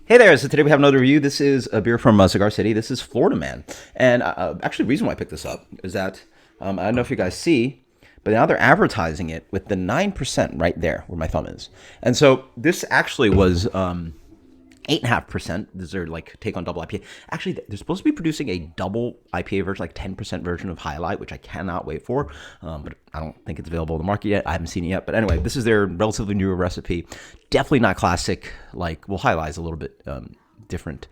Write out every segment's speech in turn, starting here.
Hey there, so today we have another review. This is a beer from Cigar City. This is Florida Man. And actually, the reason why I picked this up is that, I don't know if you guys see, but now they're advertising it with the 9% right there where my thumb is. And so this actually was 8.5%. This is their like take on double IPA. Actually, they're supposed to be producing a double IPA version, like 10% version of Highlight, which I cannot wait for. But I don't think it's available in the market yet. I haven't seen it yet. But anyway, this is their relatively newer recipe. Definitely not classic. Like, well, Highlight is a little bit different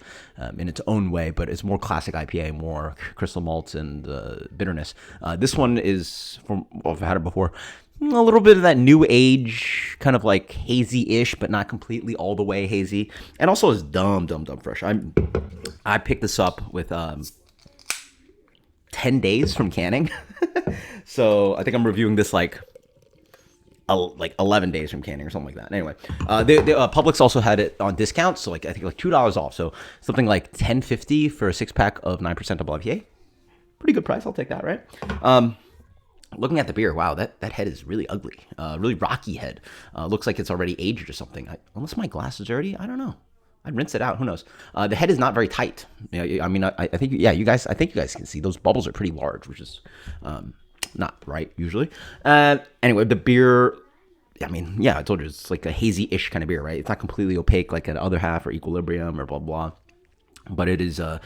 in its own way, but it's more classic IPA, more crystal malts and bitterness. This one is from, well, I've had it before. A little bit of that new age, kind of like hazy-ish, but not completely all the way hazy. And also is dumb fresh. I picked this up with 10 days from canning. So I think I'm reviewing this like 11 days from canning or something like that. Anyway, Publix also had it on discount, so like I think like $2 off. So something like $10.50 for a 6-pack of 9% double IPA. Pretty good price. I'll take that, right? Looking at the beer, wow, that head is really ugly. Really rocky head. Looks like it's already aged or something. Unless my glass is dirty, I don't know. I'd rinse it out. Who knows? The head is not very tight. You know, I mean, I think, yeah, you guys, I think you guys can see those bubbles are pretty large, which is not right usually. Anyway, the beer, I mean, yeah, I told you it's like a hazy-ish kind of beer, right? It's not completely opaque like an other half or Equilibrium or blah blah. But it is a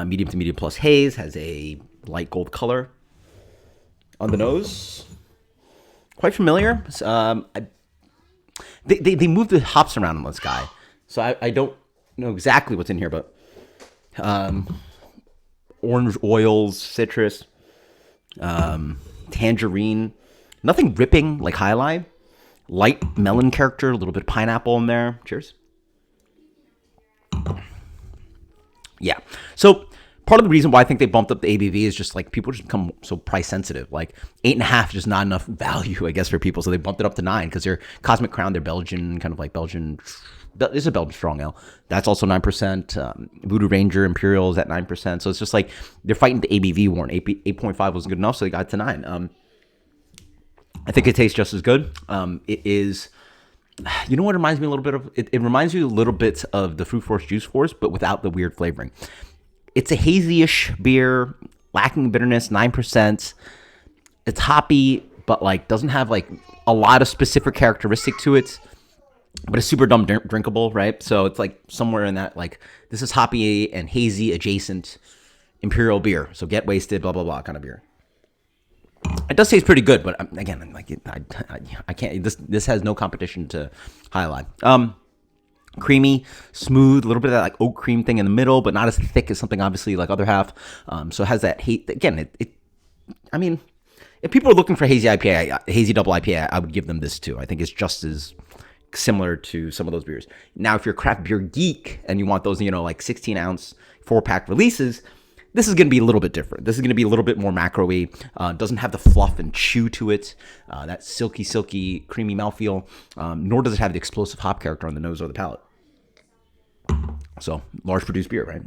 medium to medium plus haze. Has a light gold color on the nose. Quite familiar. They moved the hops around on this guy, so I don't know exactly what's in here, but orange oils, citrus, tangerine, nothing ripping like Highlight. Light melon character, a little bit of pineapple in there. Cheers. Yeah. So part of the reason why I think they bumped up the ABV is just like people just become so price sensitive. Like 8.5 is just not enough value, I guess, for people. So they bumped it up to 9 because they're Cosmic Crown, they're Belgian, kind of like Belgian. This is a Belgian strong ale. That's also 9%. Voodoo Ranger Imperial is at 9%. So it's just like they're fighting the ABV war. 8.5 wasn't good enough, so they got it to 9. I think it tastes just as good. It is, you know what it reminds me a little bit of? It reminds you a little bit of the Fruit Force Juice Force, but without the weird flavoring. It's a hazy-ish beer, lacking bitterness, 9%. It's hoppy, but like doesn't have like a lot of specific characteristic to it. But it's super dumb drinkable, right? So it's like somewhere in that, like, this is hoppy and hazy adjacent imperial beer. So get wasted, blah, blah, blah kind of beer. It does taste pretty good, but again, like I can't. This has no competition to Highlight. Creamy, smooth, a little bit of that like oat cream thing in the middle, but not as thick as something obviously like other half. So it has that hate. Again, I mean, if people are looking for hazy IPA, hazy double IPA, I would give them this too. I think it's just as similar to some of those beers. Now, if you're a craft beer geek and you want those, like 16-ounce 4-pack releases, this is going to be a little bit different. This is going to be a little bit more macro-y. Doesn't have the fluff and chew to it. That silky, creamy mouthfeel. Nor does it have the explosive hop character on the nose or the palate. So, large produced beer, right?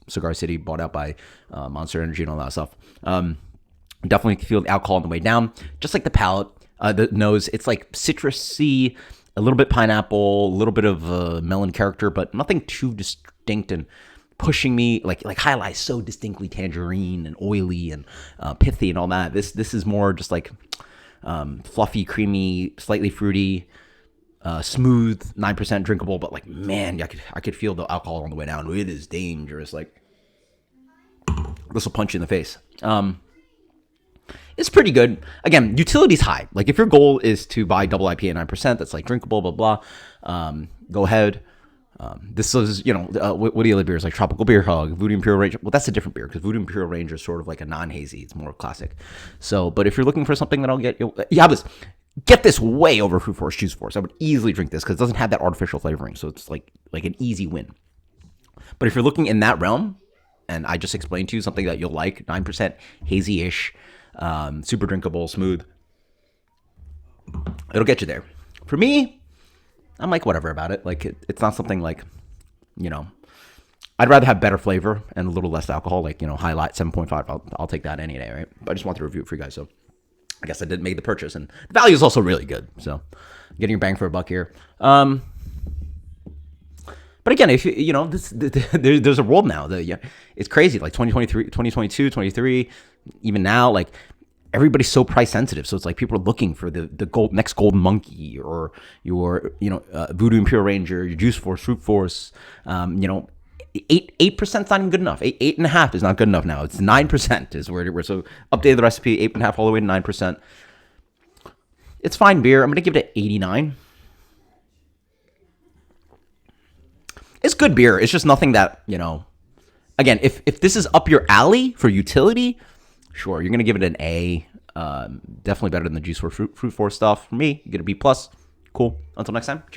Cigar City, bought out by Monster Energy and all that stuff. Definitely feel the alcohol on the way down. Just like the palate, the nose, it's like citrusy, a little bit pineapple, a little bit of melon character, but nothing too distinct and pushing me like Highlight so distinctly tangerine and oily and pithy and all that. This is more just like fluffy, creamy, slightly fruity, smooth, 9% drinkable. But like, man, I could feel the alcohol on the way down. It is dangerous. Like, this will punch you in the face. It's pretty good. Again, utility's high. Like, if your goal is to buy double IPA 9%, that's like drinkable, blah blah. Go ahead. This is, what the other beers like Tropical Beer Hug, Voodoo Imperial Ranger. Well, that's a different beer because Voodoo Imperial Ranger is sort of like a non-hazy. It's more classic. So, but if you're looking for something that'll get you, get this way over Fruit Force Juice Force. I would easily drink this because it doesn't have that artificial flavoring. So it's like an easy win. But if you're looking in that realm, and I just explained to you something that you'll like, 9% hazy-ish, super drinkable, smooth, it'll get you there. For me, I'm like, whatever about it. Like, it's not something like, I'd rather have better flavor and a little less alcohol. Like, Highlight 7.5. I'll take that any day, right? But I just want to review it for you guys. So I guess I did make the purchase. And the value is also really good. So getting your bang for a buck here. But again, if you know this, there's a world now that, yeah, it's crazy. Like 2023, 2022, 23, even now, like everybody's so price sensitive. So it's like people are looking for the next golden monkey, or your Voodoo Imperial Ranger, your Juice Force, Fruit Force. 8% is not even good enough. 8.5 is not good enough now. It's 9% is where we're so updated the recipe. 8.5 all the way to 9%. It's fine beer. I'm gonna give it an 89. It's good beer. It's just nothing that, again, if this is up your alley for utility, sure, you're going to give it an A. Definitely better than the Juice for Fruit Force stuff. For me, you get a B+. Cool. Until next time. Cheers.